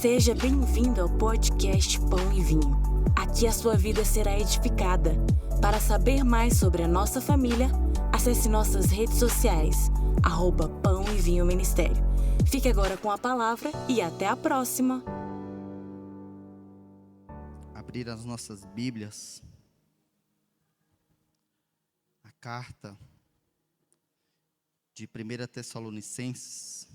Seja bem-vindo ao podcast Pão e Vinho. Aqui a sua vida será edificada. Para saber mais sobre a nossa família, acesse nossas redes sociais, @Pão e Vinho Ministério. Fique agora com a palavra e até a próxima. Abrir as nossas Bíblias, a carta de 1 Tessalonicenses,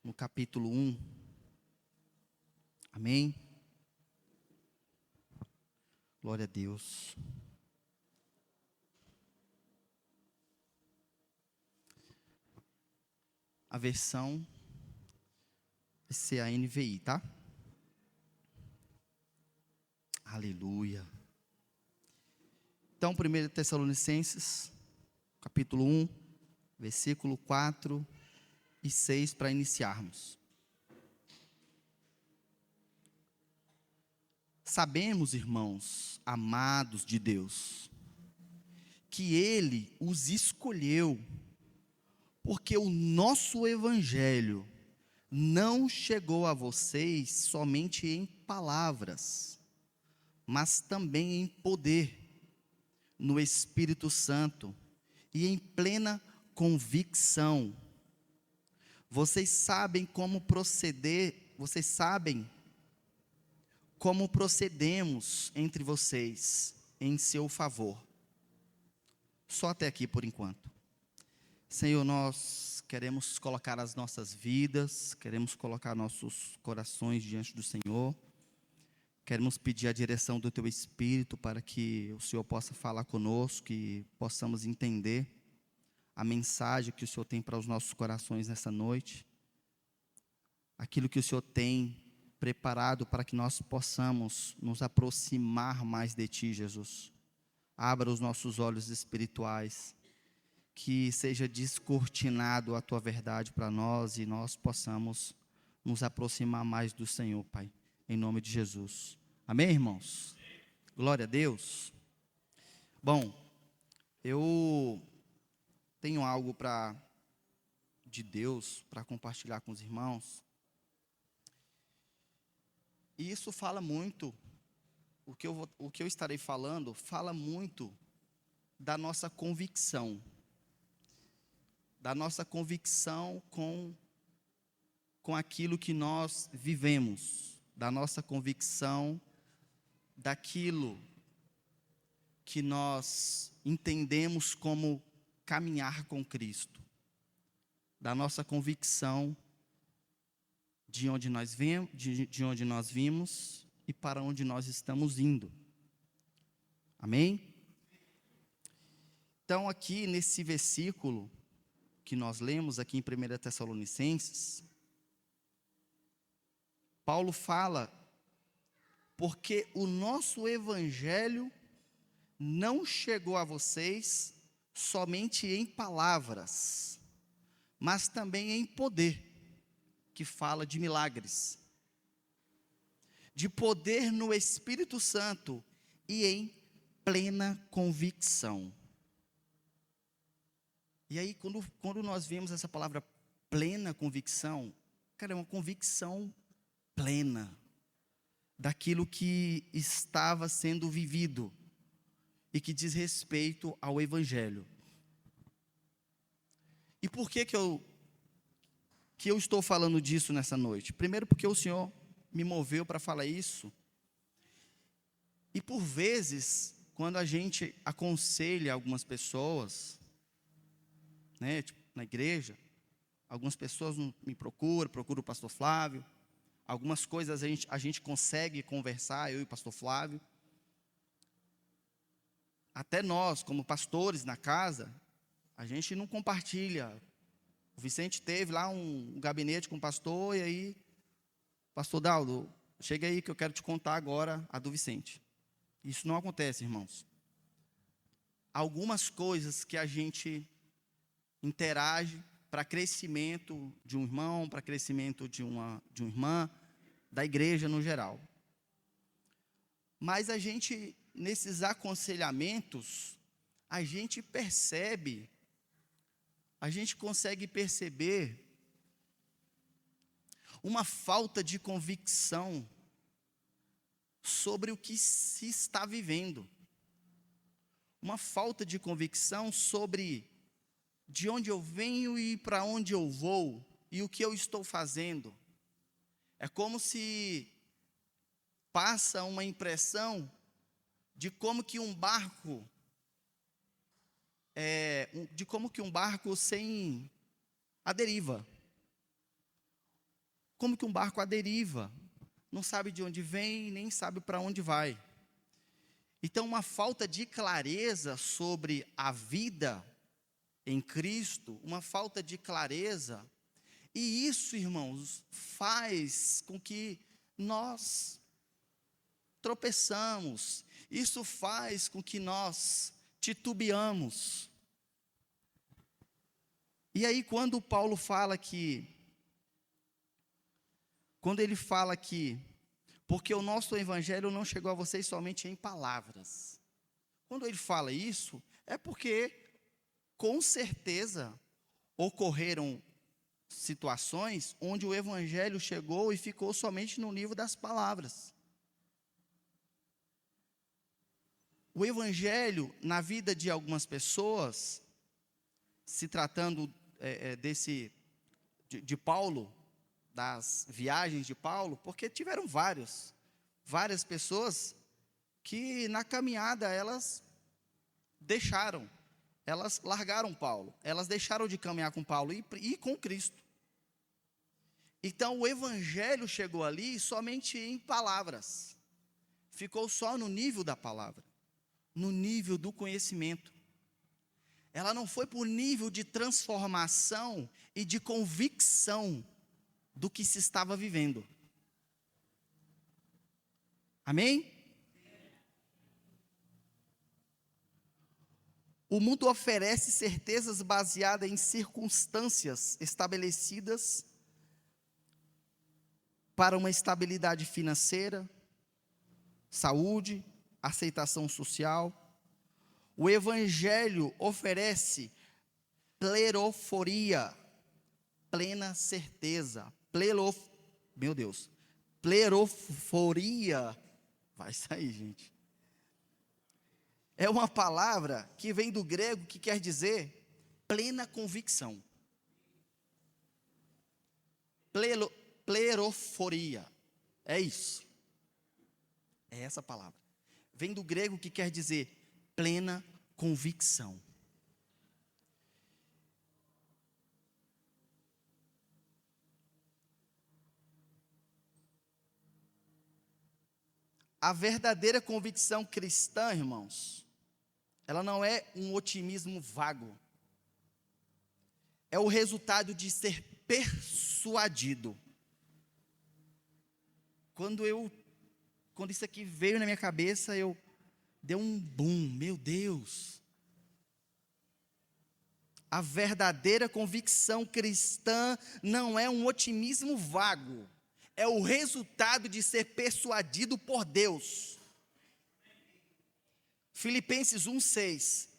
no capítulo 1, amém? Glória a Deus. A versão vai ser a NVI, tá? Aleluia. Então, 1 Tessalonicenses, capítulo 1, versículo 4 e 6, para iniciarmos. Sabemos, irmãos, amados de Deus, que Ele os escolheu, porque o nosso evangelho não chegou a vocês somente em palavras, mas também em poder, no Espírito Santo e em plena convicção. Vocês sabem como procedemos entre vocês em seu favor. Só até aqui por enquanto. Senhor, nós queremos colocar as nossas vidas, queremos colocar nossos corações diante do Senhor. Queremos pedir a direção do Teu Espírito para que o Senhor possa falar conosco, que possamos entender a mensagem que o Senhor tem para os nossos corações nessa noite. Aquilo que o Senhor tem preparado para que nós possamos nos aproximar mais de Ti, Jesus. Abra os nossos olhos espirituais, que seja descortinado a Tua verdade para nós e nós possamos nos aproximar mais do Senhor, Pai. Em nome de Jesus. Amém, irmãos? Glória a Deus. Bom, eu tenho algo de Deus para compartilhar com os irmãos. E isso fala muito, o que eu estarei falando, fala muito da nossa convicção. Da nossa convicção com aquilo que nós vivemos. Da nossa convicção daquilo que nós entendemos como caminhar com Cristo, da nossa convicção de onde nós vimos e para onde nós estamos indo. Amém? Então aqui nesse versículo que nós lemos aqui em 1 Tessalonicenses, Paulo fala, porque o nosso evangelho não chegou a vocês somente em palavras, mas também em poder, que fala de milagres, de poder no Espírito Santo e em plena convicção. E aí, quando nós vemos essa palavra plena convicção, cara, é uma convicção plena daquilo que estava sendo vivido e que diz respeito ao Evangelho. E por que eu estou falando disso nessa noite? Primeiro porque o Senhor me moveu para falar isso. E por vezes, quando a gente aconselha algumas pessoas, né, tipo, na igreja, algumas pessoas me procuram o pastor Flávio. Algumas coisas a gente consegue conversar, eu e o pastor Flávio. Até nós, como pastores na casa, a gente não compartilha. O Vicente teve lá um gabinete com o pastor, e aí, pastor Daldo, chega aí que eu quero te contar agora a do Vicente. Isso não acontece, irmãos. Algumas coisas que a gente interage para crescimento de um irmão, para crescimento de uma irmã, da igreja no geral. Mas a gente, nesses aconselhamentos, a gente percebe, a gente consegue perceber uma falta de convicção sobre o que se está vivendo. Uma falta de convicção sobre de onde eu venho e para onde eu vou e o que eu estou fazendo. É como se passa uma impressão de como que um barco sem a deriva. Como que um barco à deriva, não sabe de onde vem, nem sabe para onde vai. Então, uma falta de clareza sobre a vida em Cristo, uma falta de clareza, e isso, irmãos, faz com que nós tropeçamos, isso faz com que nós titubeamos. E aí, quando Paulo fala que, porque o nosso evangelho não chegou a vocês somente em palavras. Quando ele fala isso, é porque, com certeza, ocorreram situações onde o evangelho chegou e ficou somente no nível das palavras. O evangelho, na vida de algumas pessoas, se tratando de Paulo, das viagens de Paulo, porque tiveram várias pessoas que na caminhada elas largaram Paulo, elas deixaram de caminhar com Paulo e com Cristo. Então o evangelho chegou ali somente em palavras, ficou só no nível da palavra, no nível do conhecimento. Ela não foi por nível de transformação e de convicção do que se estava vivendo. Amém? O mundo oferece certezas baseadas em circunstâncias estabelecidas para uma estabilidade financeira, saúde, aceitação social. O evangelho oferece pleroforia, plena certeza. Pleroforia, vai sair, gente. É uma palavra que vem do grego que quer dizer plena convicção. Pleroforia, é isso. É essa palavra. Vem do grego que quer dizer plena convicção. A verdadeira convicção cristã, irmãos, ela não é um otimismo vago. É o resultado de ser persuadido. Quando isso aqui veio na minha cabeça, eu dei um boom, meu Deus. A verdadeira convicção cristã não é um otimismo vago. É o resultado de ser persuadido por Deus. Filipenses 1:6.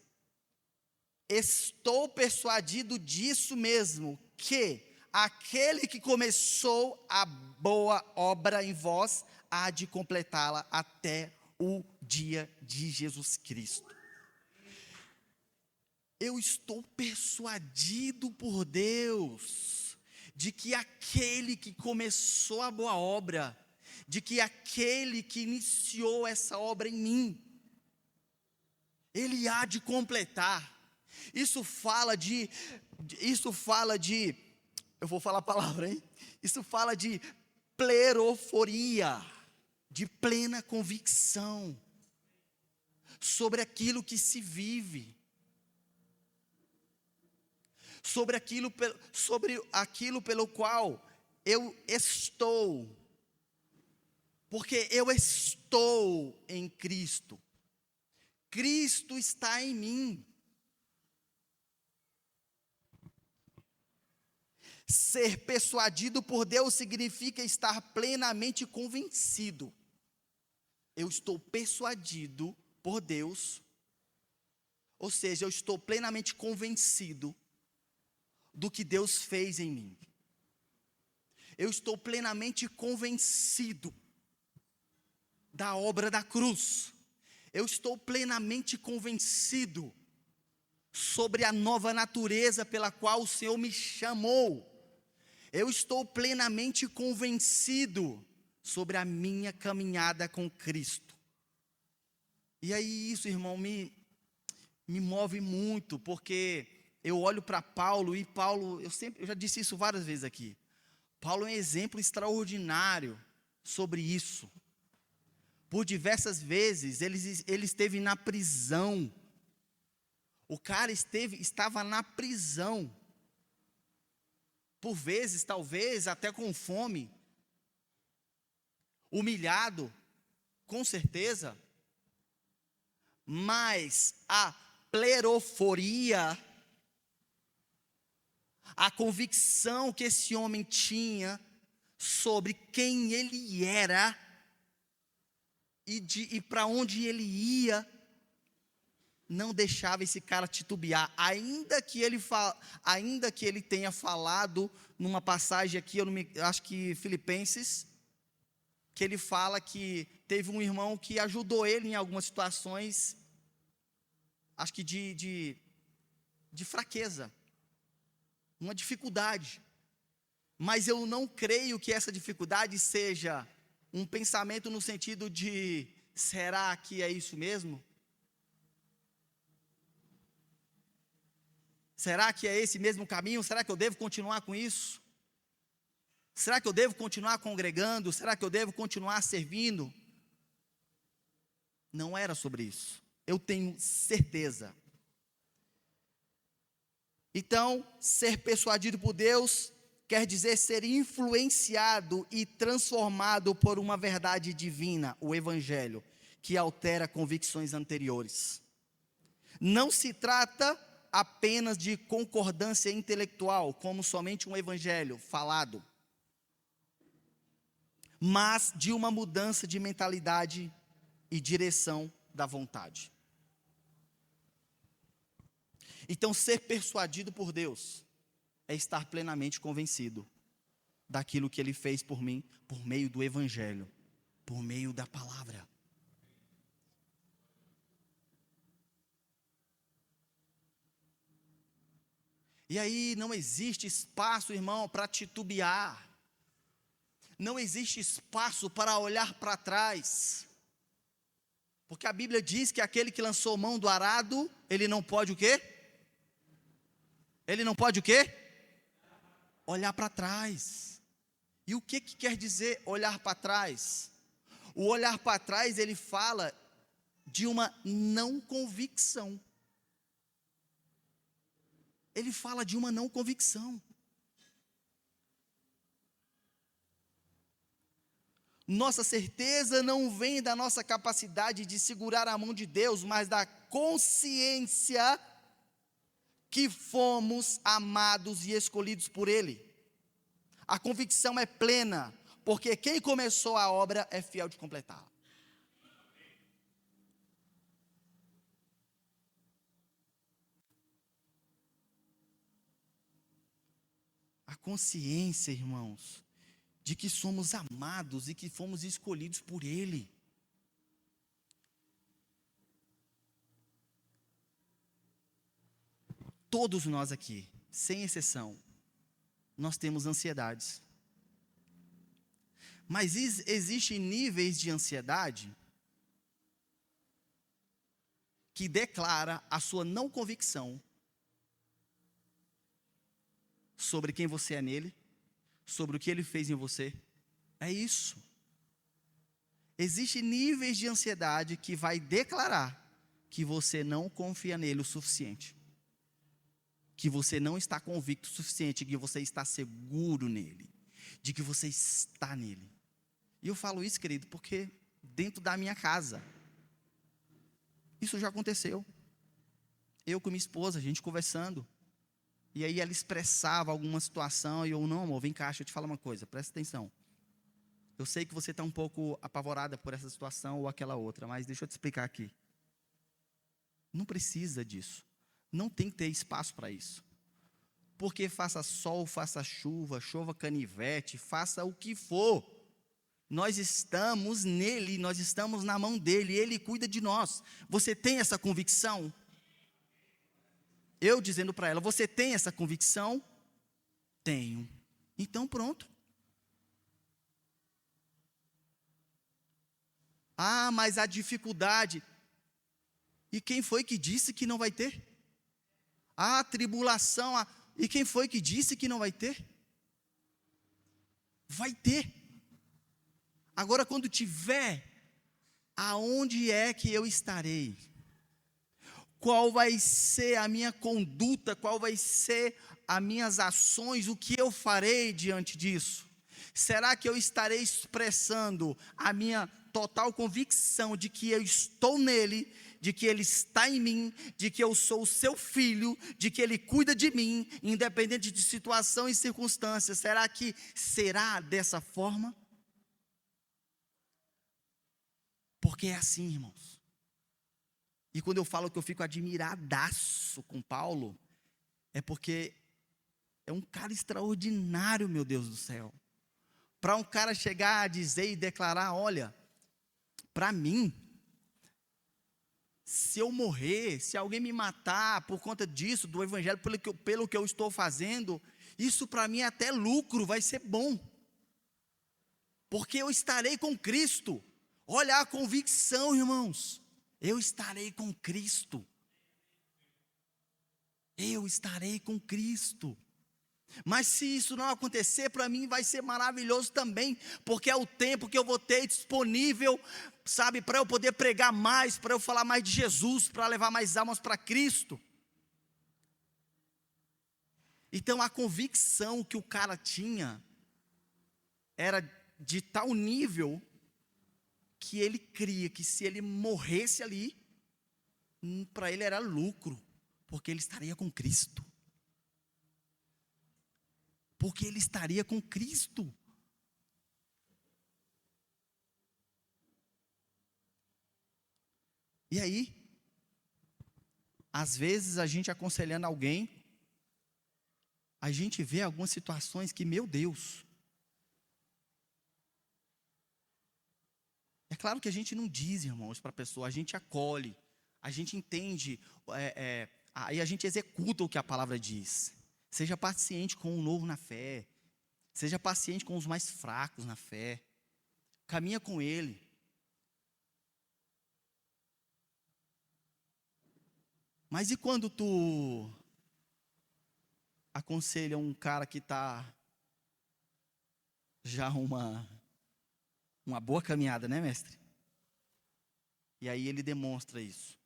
Estou persuadido disso mesmo, que aquele que começou a boa obra em vós, há de completá-la até o dia de Jesus Cristo. Eu estou persuadido por Deus de que aquele que começou a boa obra, de que aquele que iniciou essa obra em mim, ele há de completar. Isso fala de, eu vou falar a palavra, hein? Isso fala de pleroforia, de plena convicção, sobre aquilo que se vive, sobre aquilo pelo qual eu estou, porque eu estou em Cristo, Cristo está em mim. Ser persuadido por Deus significa estar plenamente convencido. Eu estou persuadido por Deus, Ou seja, eu estou plenamente convencido do que Deus fez em mim. Eu estou plenamente convencido da obra da cruz. Eu estou plenamente convencido sobre a nova natureza pela qual o Senhor me chamou. Eu estou plenamente convencido sobre a minha caminhada com Cristo. E aí isso, irmão, me move muito, porque eu olho para Paulo, e Paulo, eu já disse isso várias vezes aqui. Paulo é um exemplo extraordinário sobre isso. Por diversas vezes, ele esteve na prisão. O cara estava na prisão. Por vezes, talvez, até com fome. Humilhado, com certeza. Mas a pleroforia, a convicção que esse homem tinha sobre quem ele era e para onde ele ia, não deixava esse cara titubear, ainda que ele tenha falado numa passagem aqui, acho que Filipenses, que ele fala que teve um irmão que ajudou ele em algumas situações, acho que de fraqueza, uma dificuldade. Mas eu não creio que essa dificuldade seja um pensamento no sentido de, será que é isso mesmo? Será que é esse mesmo caminho? Será que eu devo continuar com isso? Será que eu devo continuar congregando? Será que eu devo continuar servindo? Não era sobre isso. Eu tenho certeza. Então, ser persuadido por Deus quer dizer ser influenciado e transformado por uma verdade divina, o Evangelho, que altera convicções anteriores. Não se trata apenas de concordância intelectual, como somente um Evangelho falado, mas de uma mudança de mentalidade e direção da vontade. Então, ser persuadido por Deus é estar plenamente convencido daquilo que Ele fez por mim, por meio do Evangelho, por meio da palavra. E aí não existe espaço, irmão, para titubear. Não existe espaço para olhar para trás. Porque a Bíblia diz que aquele que lançou mão do arado, ele não pode o quê? Ele não pode o quê? Olhar para trás. E o que quer dizer olhar para trás? O olhar para trás, ele fala de uma não convicção. Ele fala de uma não convicção. Nossa certeza não vem da nossa capacidade de segurar a mão de Deus, mas da consciência que fomos amados e escolhidos por Ele. A convicção é plena, porque quem começou a obra é fiel de completá-la. A consciência, irmãos, de que somos amados e que fomos escolhidos por Ele. Todos nós aqui, sem exceção, nós temos ansiedades. Mas existem níveis de ansiedade que declara a sua não convicção sobre quem você é nele, sobre o que ele fez em você. É isso. Existem níveis de ansiedade que vai declarar que você não confia nele o suficiente, que você não está convicto o suficiente, que você está seguro nele, de que você está nele. E eu falo isso, querido, porque dentro da minha casa, isso já aconteceu. Eu com minha esposa, a gente conversando, e aí ela expressava alguma situação, e eu, não, amor, vem cá, deixa eu te falar uma coisa, presta atenção. Eu sei que você está um pouco apavorada por essa situação ou aquela outra, mas deixa eu te explicar aqui. Não precisa disso. Não tem que ter espaço para isso. Porque faça sol, faça chuva, chova canivete, faça o que for. Nós estamos nele, nós estamos na mão dele, ele cuida de nós. Você tem essa convicção? Eu dizendo para ela, você tem essa convicção? Tenho. Então pronto. Ah, mas a dificuldade. E quem foi que disse que não vai ter? A tribulação. E quem foi que disse que não vai ter? Vai ter. Agora, quando tiver, aonde é que eu estarei? Qual vai ser a minha conduta? Qual vai ser as minhas ações? O que eu farei diante disso? Será que eu estarei expressando a minha total convicção de que eu estou nele, de que ele está em mim, de que eu sou o seu filho, de que ele cuida de mim, independente de situação e circunstâncias? Será que será dessa forma? Porque é assim, irmãos. E quando eu falo que eu fico admiradaço com Paulo, é porque é um cara extraordinário, meu Deus do céu. Para um cara chegar a dizer e declarar, olha, para mim, se eu morrer, se alguém me matar por conta disso, do evangelho, pelo que eu estou fazendo, isso para mim é até lucro, vai ser bom. Porque eu estarei com Cristo. Olha a convicção, irmãos. Eu estarei com Cristo. Eu estarei com Cristo. Mas se isso não acontecer, para mim vai ser maravilhoso também, porque é o tempo que eu vou ter disponível, sabe, para eu poder pregar mais, para eu falar mais de Jesus, para levar mais almas para Cristo. Então a convicção que o cara tinha era de tal nível que ele cria que se ele morresse ali, para ele era lucro, porque ele estaria com Cristo. Porque ele estaria com Cristo. E aí, às vezes a gente aconselhando alguém, a gente vê algumas situações que, meu Deus. É claro que a gente não diz, irmãos, para a pessoa, a gente acolhe, a gente entende, aí a gente executa o que a palavra diz. Seja paciente com o novo na fé. Seja paciente com os mais fracos na fé. Caminha com ele. Mas e quando tu aconselha um cara que está já uma boa caminhada, né, mestre? E aí ele demonstra isso.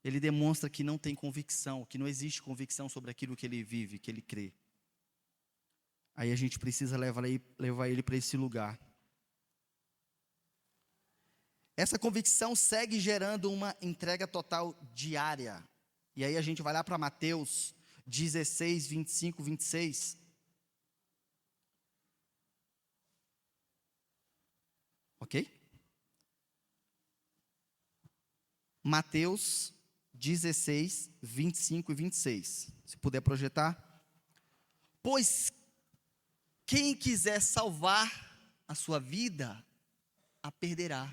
Ele demonstra que não tem convicção, que não existe convicção sobre aquilo que ele vive, que ele crê. Aí a gente precisa levar ele para esse lugar. Essa convicção segue gerando uma entrega total diária. E aí a gente vai lá para Mateus 16, 25, 26. Ok? Mateus 16, 25 e 26. Se puder projetar. Pois quem quiser salvar a sua vida, a perderá.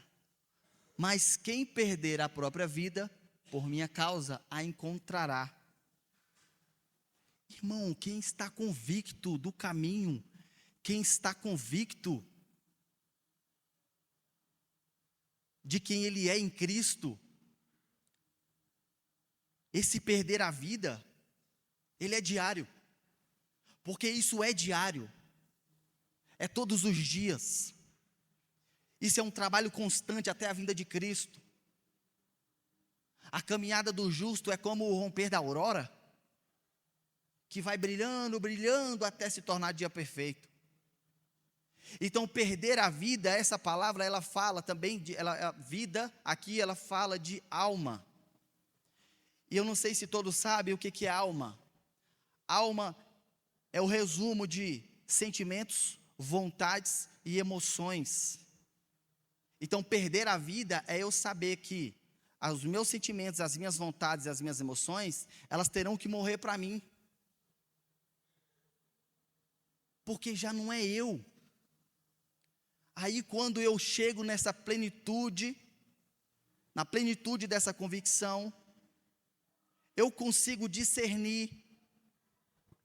Mas quem perder a própria vida, por minha causa, a encontrará. Irmão, quem está convicto do caminho, quem está convicto de quem ele é em Cristo, esse perder a vida, ele é diário, porque isso é diário, é todos os dias, isso é um trabalho constante até a vinda de Cristo. A caminhada do justo é como o romper da aurora, que vai brilhando, brilhando, até se tornar dia perfeito. Então, perder a vida, essa palavra, ela fala também, vida, aqui ela fala de alma. E eu não sei se todos sabem o que é alma. Alma é o resumo de sentimentos, vontades e emoções. Então, perder a vida é eu saber que os meus sentimentos, as minhas vontades, as minhas emoções, elas terão que morrer para mim. Porque já não é eu. Aí quando eu chego nessa plenitude, na plenitude dessa convicção, eu consigo discernir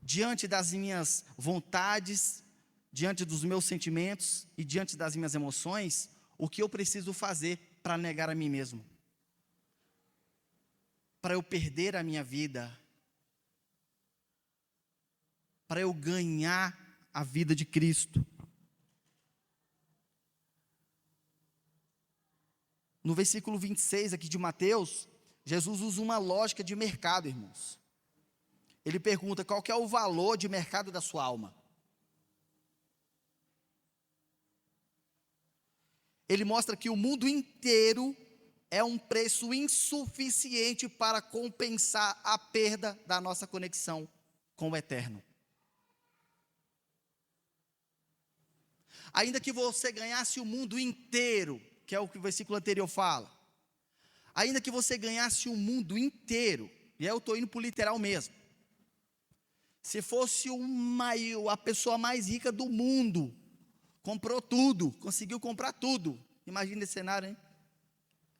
diante das minhas vontades, diante dos meus sentimentos e diante das minhas emoções, o que eu preciso fazer para negar a mim mesmo. Para eu perder a minha vida, para eu ganhar a vida de Cristo. No versículo 26 aqui de Mateus, Jesus usa uma lógica de mercado, irmãos. Ele pergunta qual que é o valor de mercado da sua alma. Ele mostra que o mundo inteiro é um preço insuficiente para compensar a perda da nossa conexão com o eterno. Ainda que você ganhasse o mundo inteiro, que é o que o versículo anterior fala, ainda que você ganhasse o mundo inteiro, e aí eu estou indo para o literal mesmo, se fosse a pessoa mais rica do mundo, comprou tudo, conseguiu comprar tudo, imagina esse cenário, hein?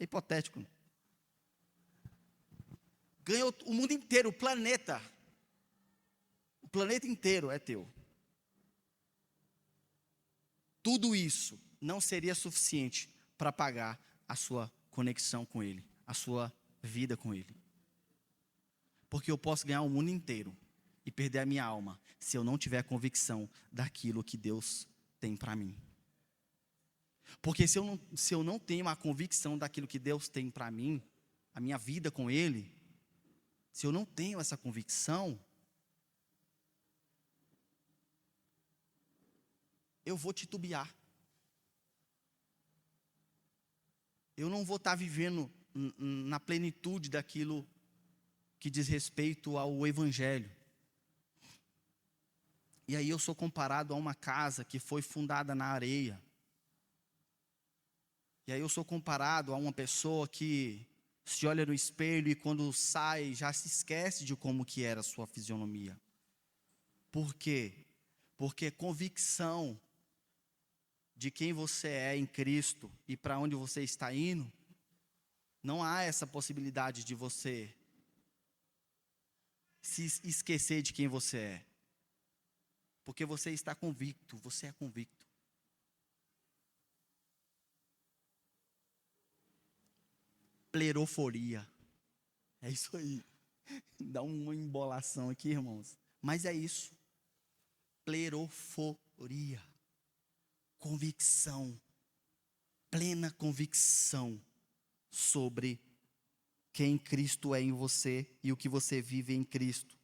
É hipotético. Ganhou o mundo inteiro, o planeta inteiro é teu. Tudo isso não seria suficiente para pagar a sua conexão com Ele, a sua vida com Ele. Porque eu posso ganhar o mundo inteiro e perder a minha alma, se eu não tiver convicção daquilo que Deus tem para mim. Porque se eu não tenho a convicção daquilo que Deus tem para mim, a minha vida com Ele, se eu não tenho essa convicção, eu vou titubear. Eu não vou estar vivendo na plenitude daquilo que diz respeito ao Evangelho. E aí eu sou comparado a uma casa que foi fundada na areia. E aí eu sou comparado a uma pessoa que se olha no espelho e quando sai já se esquece de como que era a sua fisionomia. Por quê? Porque convicção de quem você é em Cristo e para onde você está indo, não há essa possibilidade de você se esquecer de quem você é. Porque você está convicto, você é convicto. Pleroforia. É isso aí. Dá uma embolação aqui, irmãos. Mas é isso. Pleroforia. Convicção. Plena convicção sobre quem Cristo é em você e o que você vive em Cristo.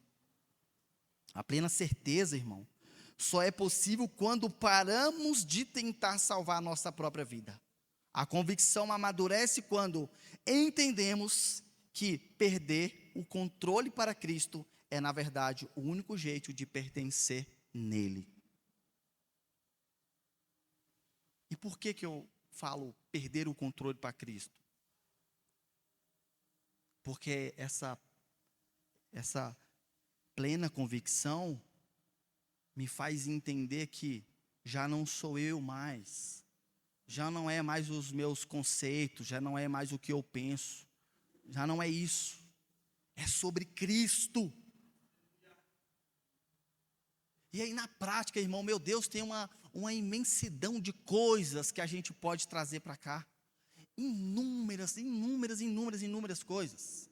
A plena certeza, irmão, só é possível quando paramos de tentar salvar a nossa própria vida. A convicção amadurece quando entendemos que perder o controle para Cristo é, na verdade, o único jeito de pertencer nele. E por que eu falo perder o controle para Cristo? Porque essa plena convicção me faz entender que já não sou eu mais, já não é mais os meus conceitos, já não é mais o que eu penso, já não é isso, é sobre Cristo. E aí na prática, irmão, meu Deus, tem uma imensidão de coisas que a gente pode trazer para cá, inúmeras coisas.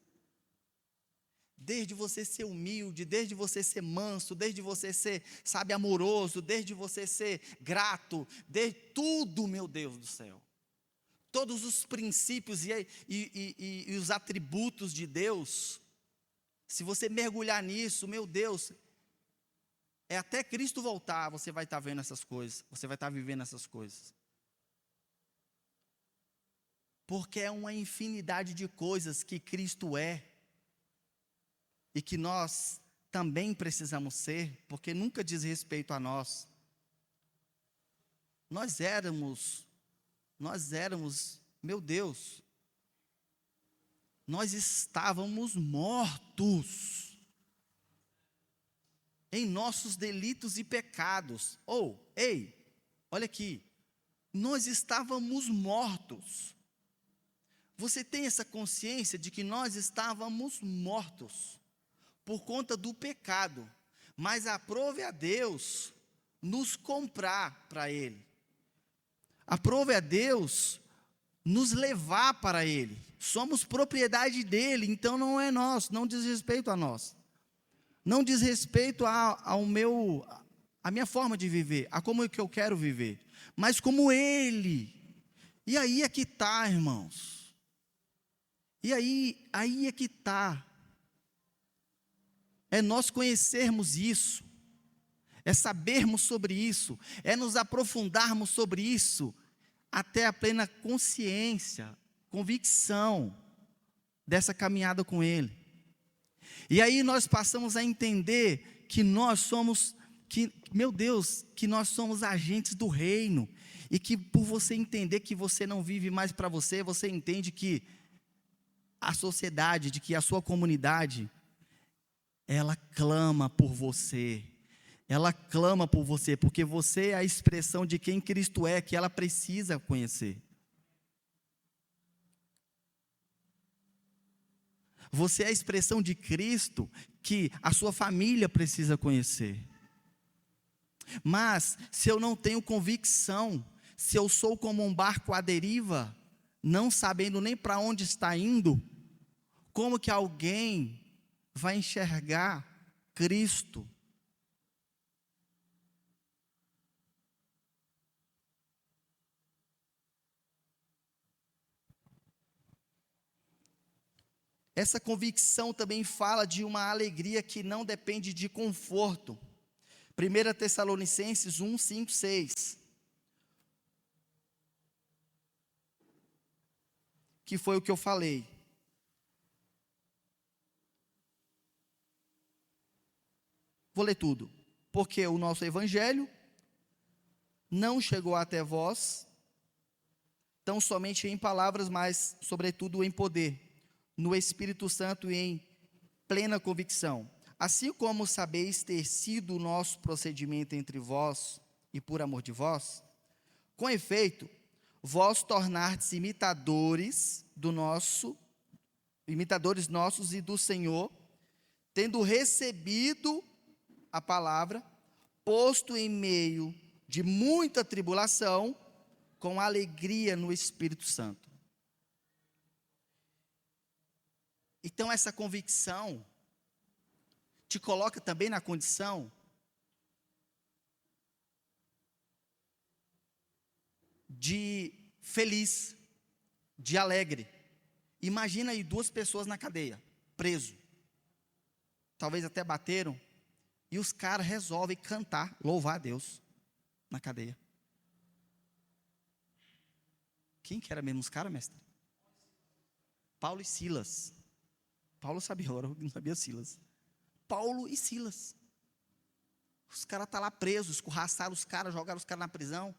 Desde você ser humilde, desde você ser manso, desde você ser, sabe, amoroso, desde você ser grato, de tudo, meu Deus do céu. Todos os princípios e os atributos de Deus, se você mergulhar nisso, meu Deus, até Cristo voltar, você vai estar vendo essas coisas, você vai estar vivendo essas coisas. Porque é uma infinidade de coisas que Cristo é, e que nós também precisamos ser, porque nunca diz respeito a nós. Nós éramos nós éramos, meu Deus, nós estávamos mortos em nossos delitos e pecados. Ei, olha aqui, nós estávamos mortos. Você tem essa consciência de que nós estávamos mortos por conta do pecado, mas aprove a Deus nos comprar para Ele. Aprove a Deus nos levar para Ele. Somos propriedade dEle, então não é nosso, não diz respeito a nós. Não diz respeito à minha forma de viver, a como que eu quero viver, mas como Ele. E aí é que está, irmãos. E aí é que está. É nós conhecermos isso, é sabermos sobre isso, é nos aprofundarmos sobre isso, até a plena consciência, convicção dessa caminhada com Ele. E aí nós passamos a entender que nós somos, meu Deus, que nós somos agentes do reino, e que por você entender que você não vive mais para você, você entende que a sociedade, de que a sua comunidade, ela clama por você. Ela clama por você, porque você é a expressão de quem Cristo é, que ela precisa conhecer. Você é a expressão de Cristo, que a sua família precisa conhecer. Mas, se eu não tenho convicção, se eu sou como um barco à deriva, não sabendo nem para onde está indo, como que alguém vai enxergar Cristo? Essa convicção também fala de uma alegria que não depende de conforto. 1 Tessalonicenses 1, 5, 6. Que foi o que eu falei. Vou ler tudo. Porque o nosso evangelho não chegou até vós, tão somente em palavras, mas sobretudo em poder, no Espírito Santo e em plena convicção. Assim como sabeis ter sido o nosso procedimento entre vós e por amor de vós, com efeito, vós tornastes imitadores nossos e do Senhor, tendo recebido a palavra, posto em meio de muita tribulação, com alegria no Espírito Santo. Então essa convicção te coloca também na condição de feliz, de alegre. Imagina aí 2 pessoas na cadeia, preso. Talvez até bateram. E os caras resolvem cantar, louvar a Deus na cadeia. Quem que era mesmo os caras, mestre? Paulo e Silas. Paulo sabia, agora não sabia Silas. Paulo e Silas. Os caras estão lá presos, escorraçaram os caras, jogaram os caras na prisão.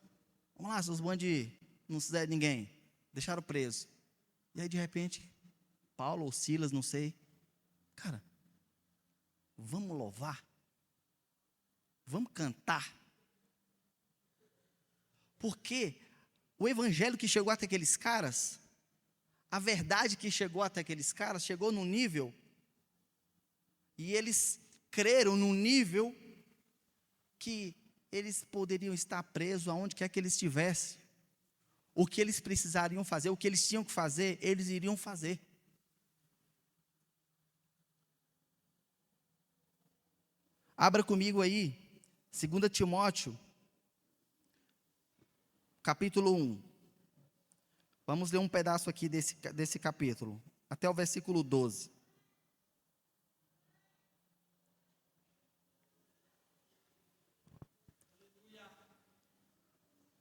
Vamos lá, seus bandidos, não fizeram ninguém. Deixaram preso. E aí, de repente, Paulo ou Silas, não sei. Cara, vamos louvar? Vamos cantar? Porque o evangelho que chegou até aqueles caras, a verdade que chegou até aqueles caras, chegou num nível, e eles creram num nível, que eles poderiam estar presos aonde quer que eles estivessem. O que eles precisariam fazer, o que eles tinham que fazer, eles iriam fazer. Abra comigo aí, 2 Timóteo, capítulo 1. Vamos ler um pedaço aqui desse capítulo, até o versículo 12.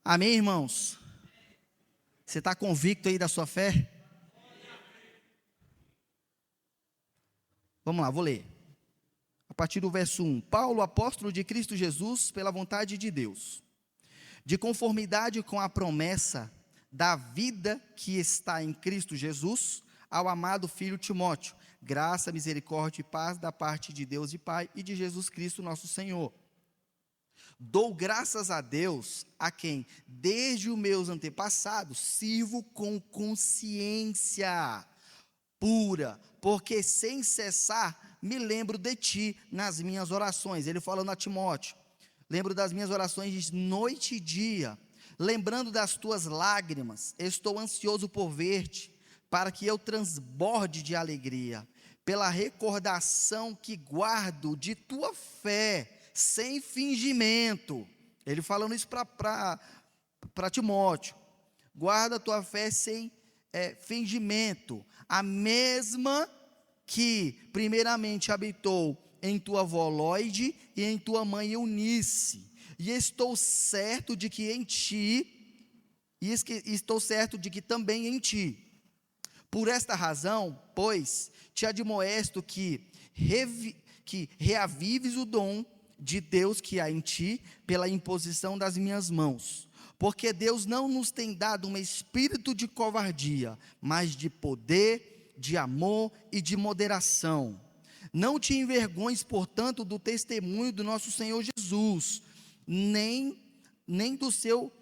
Amém, irmãos? Você está convicto aí da sua fé? Vamos lá, vou ler. A partir do verso 1. Paulo, apóstolo de Cristo Jesus, pela vontade de Deus, de conformidade com a promessa da vida que está em Cristo Jesus, ao amado filho Timóteo, graça, misericórdia e paz da parte de Deus e Pai e de Jesus Cristo nosso Senhor. Dou graças a Deus, a quem, desde os meus antepassados, sirvo com consciência pura, porque sem cessar me lembro de ti nas minhas orações. Ele falando a Timóteo, lembro das minhas orações de noite e dia, lembrando das tuas lágrimas, estou ansioso por ver-te, para que eu transborde de alegria, pela recordação que guardo de tua fé, sem fingimento. Ele falando isso para Timóteo, guarda a tua fé sem fingimento, a mesma que primeiramente habitou em tua avó Lóide e em tua mãe Eunice, e estou certo de que em ti, estou certo de que também em ti. Por esta razão, pois, te admoesto que reavives o dom de Deus que há em ti, pela imposição das minhas mãos. Porque Deus não nos tem dado um espírito de covardia, mas de poder, de amor e de moderação. Não te envergonhes, portanto, do testemunho do nosso Senhor Jesus, nem do seu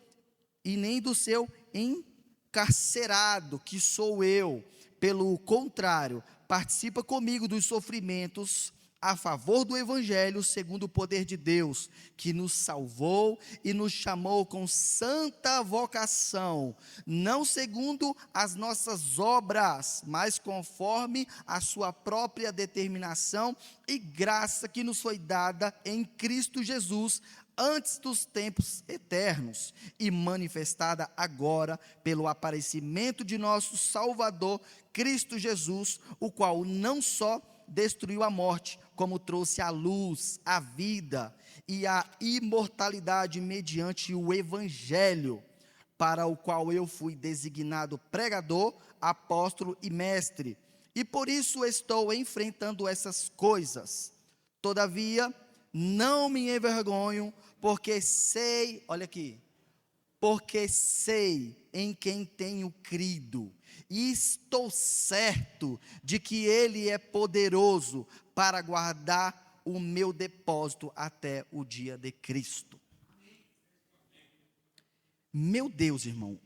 encarcerado, que sou eu. Pelo contrário, participa comigo dos sofrimentos a favor do Evangelho, segundo o poder de Deus, que nos salvou e nos chamou com santa vocação, não segundo as nossas obras, mas conforme a sua própria determinação e graça que nos foi dada em Cristo Jesus, antes dos tempos eternos, e manifestada agora pelo aparecimento de nosso Salvador, Cristo Jesus, o qual não só destruiu a morte, como trouxe a luz, a vida e a imortalidade mediante o Evangelho, para o qual eu fui designado pregador, apóstolo e mestre, e por isso estou enfrentando essas coisas. Todavia, não me envergonho, porque sei, olha aqui, porque sei em quem tenho crido, e estou certo de que Ele é poderoso para guardar o meu depósito até o dia de Cristo. Meu Deus, irmão,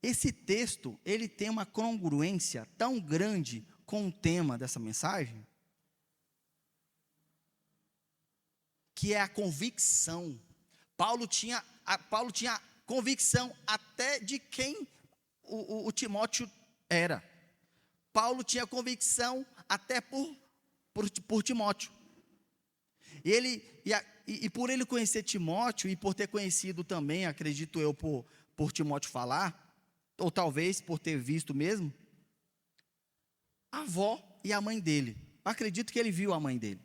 esse texto, ele tem uma congruência tão grande com o tema dessa mensagem, que é a convicção. Paulo tinha convicção até de quem o Timóteo era. Paulo tinha convicção até por Timóteo. E por ele conhecer Timóteo, e por ter conhecido também, acredito eu, por Timóteo falar, ou talvez por ter visto mesmo, a avó e a mãe dele. Eu acredito que ele viu a mãe dele.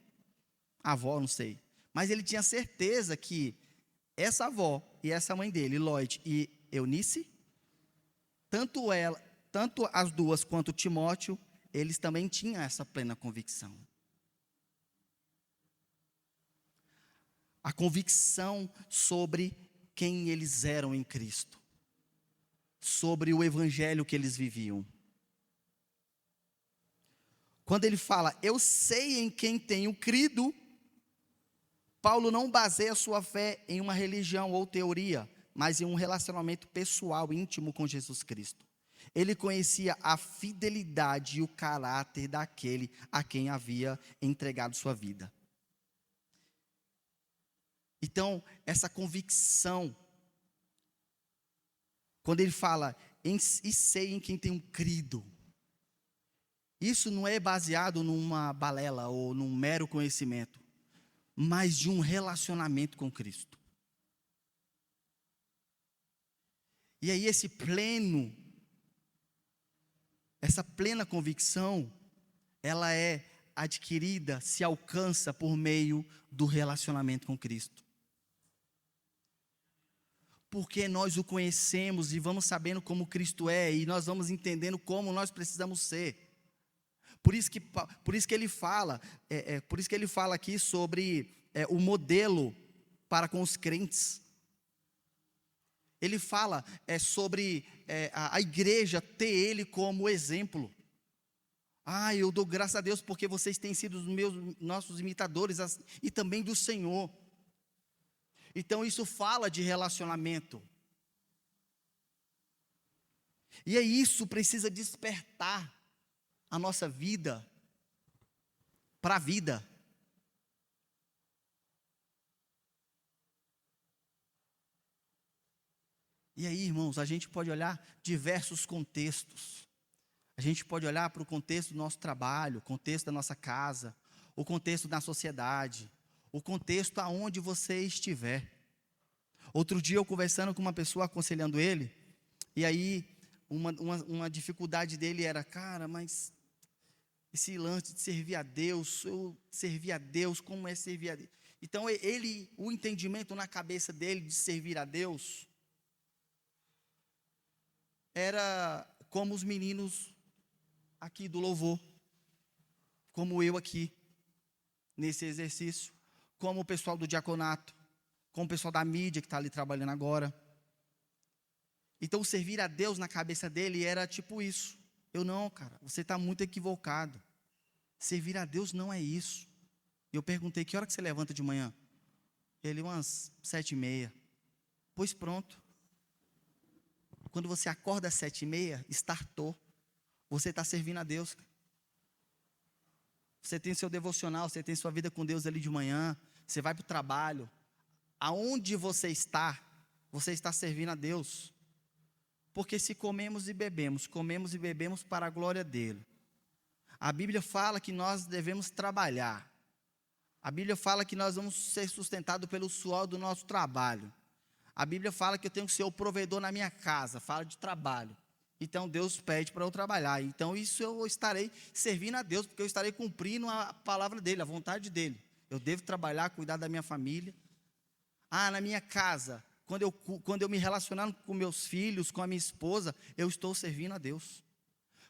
A avó, não sei. Mas ele tinha certeza que essa avó e essa mãe dele, Lóide e Eunice, tanto as duas quanto Timóteo, eles também tinham essa plena convicção. A convicção sobre quem eles eram em Cristo, sobre o Evangelho que eles viviam. Quando ele fala, eu sei em quem tenho crido, Paulo não baseia sua fé em uma religião ou teoria, mas em um relacionamento pessoal, íntimo com Jesus Cristo. Ele conhecia a fidelidade e o caráter daquele a quem havia entregado sua vida. Então, essa convicção, quando ele fala, e sei em quem tenho crido, isso não é baseado numa balela ou num mero conhecimento, mas de um relacionamento com Cristo. E aí essa plena convicção, ela é adquirida, se alcança por meio do relacionamento com Cristo. Porque nós o conhecemos e vamos sabendo como Cristo é, e nós vamos entendendo como nós precisamos ser. Por isso que ele fala aqui sobre o modelo para com os crentes. Ele fala sobre a igreja ter ele como exemplo. Eu dou graças a Deus porque vocês têm sido nossos imitadores e também do Senhor. Então isso fala de relacionamento. E isso precisa despertar a nossa vida para a vida. E aí, irmãos, a gente pode olhar diversos contextos. A gente pode olhar para o contexto do nosso trabalho, o contexto da nossa casa, o contexto da sociedade, o contexto aonde você estiver. Outro dia eu conversando com uma pessoa, aconselhando ele, e aí uma dificuldade dele era, cara, mas esse lance de servir a Deus, eu servir a Deus, como é servir a Deus? Então o entendimento na cabeça dele de servir a Deus era como os meninos aqui do louvor, como eu aqui, nesse exercício, como o pessoal do diaconato, como o pessoal da mídia que está ali trabalhando agora. Então, servir a Deus na cabeça dele era tipo isso. Eu não, cara, você está muito equivocado. Servir a Deus não é isso. E eu perguntei, que hora que você levanta de manhã? Ele, umas 7h30. Pois pronto. Quando você acorda às 7h30, startou. Você está servindo a Deus. Você tem seu devocional, você tem sua vida com Deus ali de manhã. Você vai para o trabalho. Aonde você está servindo a Deus. Porque se comemos e bebemos para a glória dele. A Bíblia fala que nós devemos trabalhar. A Bíblia fala que nós vamos ser sustentados pelo suor do nosso trabalho. A Bíblia fala que eu tenho que ser o provedor na minha casa, fala de trabalho. Então Deus pede para eu trabalhar. Então isso eu estarei servindo a Deus, porque eu estarei cumprindo a palavra dele, a vontade dele. Eu devo trabalhar, cuidar da minha família. Na minha casa, quando eu me relacionando com meus filhos, com a minha esposa, eu estou servindo a Deus.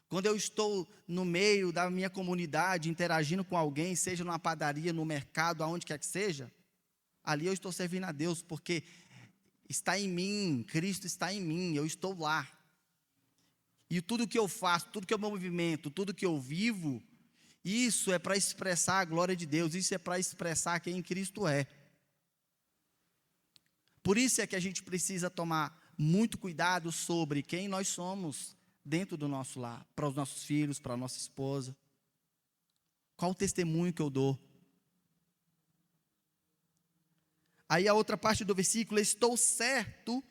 Quando eu estou no meio da minha comunidade, interagindo com alguém, seja numa padaria, no mercado, aonde quer que seja, ali eu estou servindo a Deus, porque está em mim, Cristo está em mim, eu estou lá. E tudo que eu faço, tudo que eu movimento, tudo que eu vivo, isso é para expressar a glória de Deus, isso é para expressar quem Cristo é. Por isso é que a gente precisa tomar muito cuidado sobre quem nós somos dentro do nosso lar, para os nossos filhos, para a nossa esposa. Qual o testemunho que eu dou? Aí a outra parte do versículo, estou certo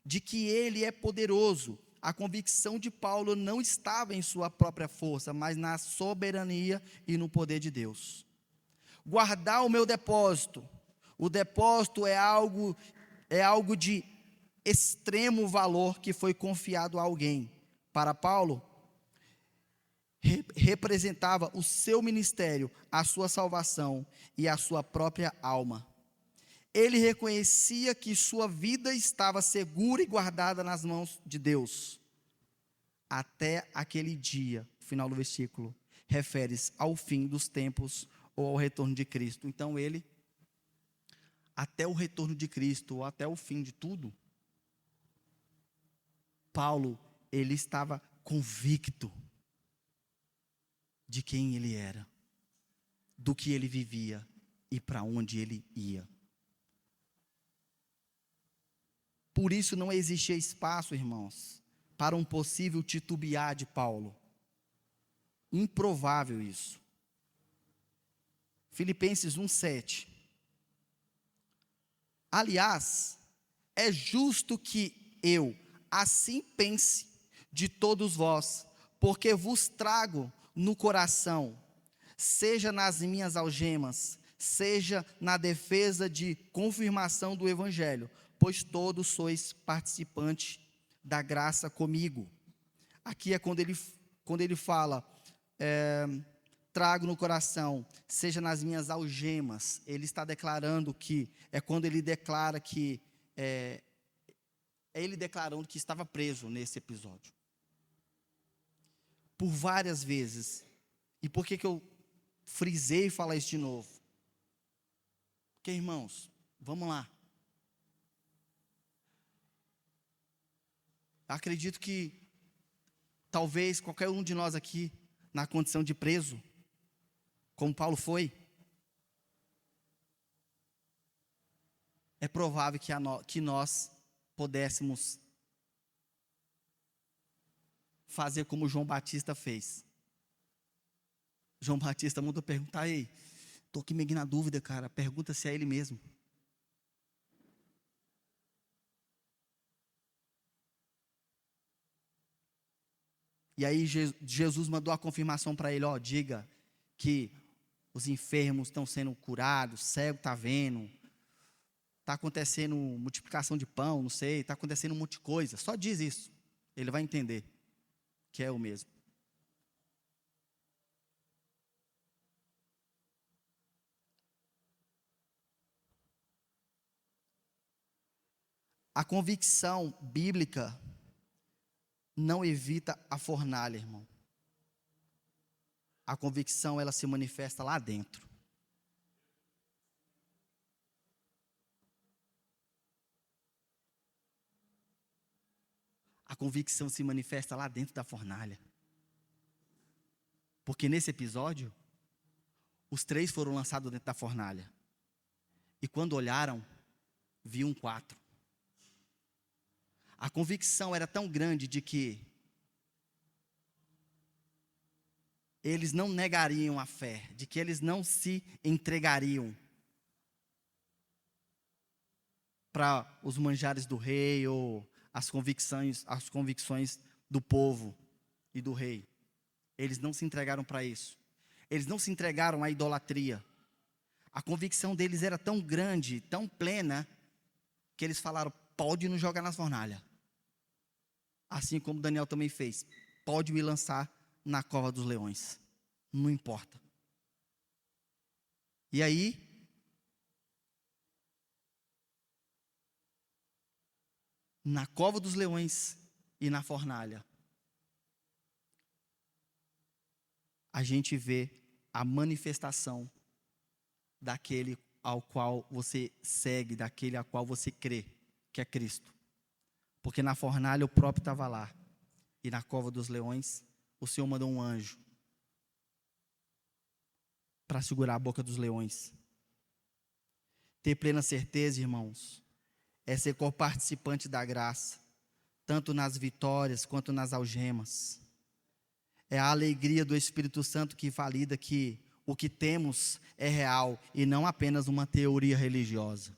de que ele é poderoso. A convicção de Paulo não estava em sua própria força, mas na soberania e no poder de Deus. Guardar o meu depósito. O depósito é algo de extremo valor que foi confiado a alguém. Para Paulo, representava o seu ministério, a sua salvação e a sua própria alma. Ele reconhecia que sua vida estava segura e guardada nas mãos de Deus. Até aquele dia, final do versículo, refere-se ao fim dos tempos ou ao retorno de Cristo. Então ele, até o retorno de Cristo, ou até o fim de tudo, Paulo, ele estava convicto de quem ele era, do que ele vivia e para onde ele ia. Por isso não existia espaço, irmãos, para um possível titubear de Paulo. Improvável isso. Filipenses 1:7. Aliás, é justo que eu assim pense de todos vós, porque vos trago no coração, seja nas minhas algemas, seja na defesa de confirmação do Evangelho, pois todos sois participantes da graça comigo. Aqui é quando ele fala, trago no coração, seja nas minhas algemas. Ele está declarando que, é quando ele declara que, é ele declarando que estava preso nesse episódio. Por várias vezes. E por que eu frisei falar isso de novo? Porque, irmãos, vamos lá. Acredito que talvez qualquer um de nós aqui, na condição de preso, como Paulo foi, é provável que nós pudéssemos fazer como João Batista fez. João Batista mandou perguntar: ei, estou aqui meio na dúvida, cara, pergunta se é ele mesmo. E aí Jesus mandou a confirmação para ele: ó, diga que os enfermos estão sendo curados, cego está vendo, está acontecendo multiplicação de pão, não sei, está acontecendo um monte de coisa. Só diz isso, ele vai entender que é o mesmo. A convicção bíblica não evita a fornalha, irmão. A convicção, ela se manifesta lá dentro. A convicção se manifesta lá dentro da fornalha. Porque nesse episódio, os 3 foram lançados dentro da fornalha. E quando olharam, viam 4. A convicção era tão grande de que eles não negariam a fé, de que eles não se entregariam para os manjares do rei ou as convicções do povo e do rei. Eles não se entregaram para isso. Eles não se entregaram à idolatria. A convicção deles era tão grande, tão plena, que eles falaram: pode nos jogar nas fornalhas. Assim como Daniel também fez. Pode me lançar na cova dos leões. Não importa. E aí, na cova dos leões e na fornalha, a gente vê a manifestação daquele ao qual você segue, daquele ao qual você crê, que é Cristo. Porque na fornalha o próprio estava lá. E na cova dos leões, o Senhor mandou um anjo para segurar a boca dos leões. Ter plena certeza, irmãos, é ser co-participante da graça, tanto nas vitórias quanto nas algemas. É a alegria do Espírito Santo que valida que o que temos é real e não apenas uma teoria religiosa.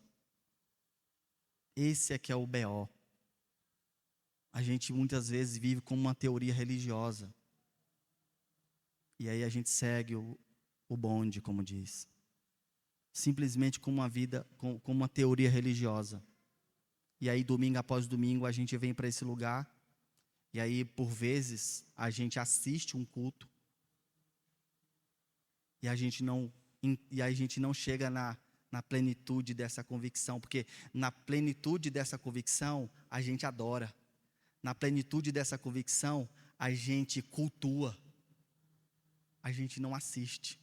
Esse é que é o B.O. A gente muitas vezes vive como uma teoria religiosa. E aí a gente segue o bonde, como diz. Simplesmente com uma vida, com uma teoria religiosa. E aí domingo após domingo a gente vem para esse lugar. E aí por vezes a gente assiste um culto. E a gente não chega na plenitude dessa convicção. Porque na plenitude dessa convicção a gente adora. Na plenitude dessa convicção, a gente cultua, a gente não assiste.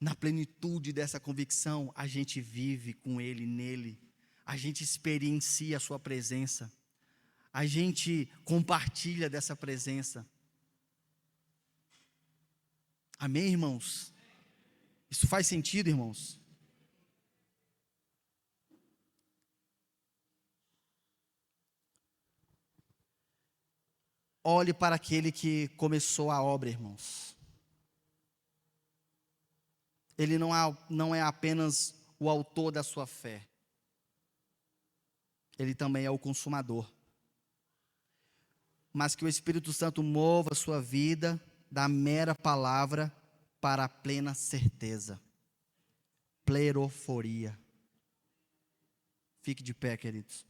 Na plenitude dessa convicção, a gente vive com Ele, nele, a gente experiencia a sua presença, a gente compartilha dessa presença. Amém, irmãos? Isso faz sentido, irmãos? Olhe para aquele que começou a obra, irmãos. Ele não é apenas o autor da sua fé. Ele também é o consumador. Mas que o Espírito Santo mova a sua vida da mera palavra para a plena certeza. Pleroforia. Fique de pé, queridos.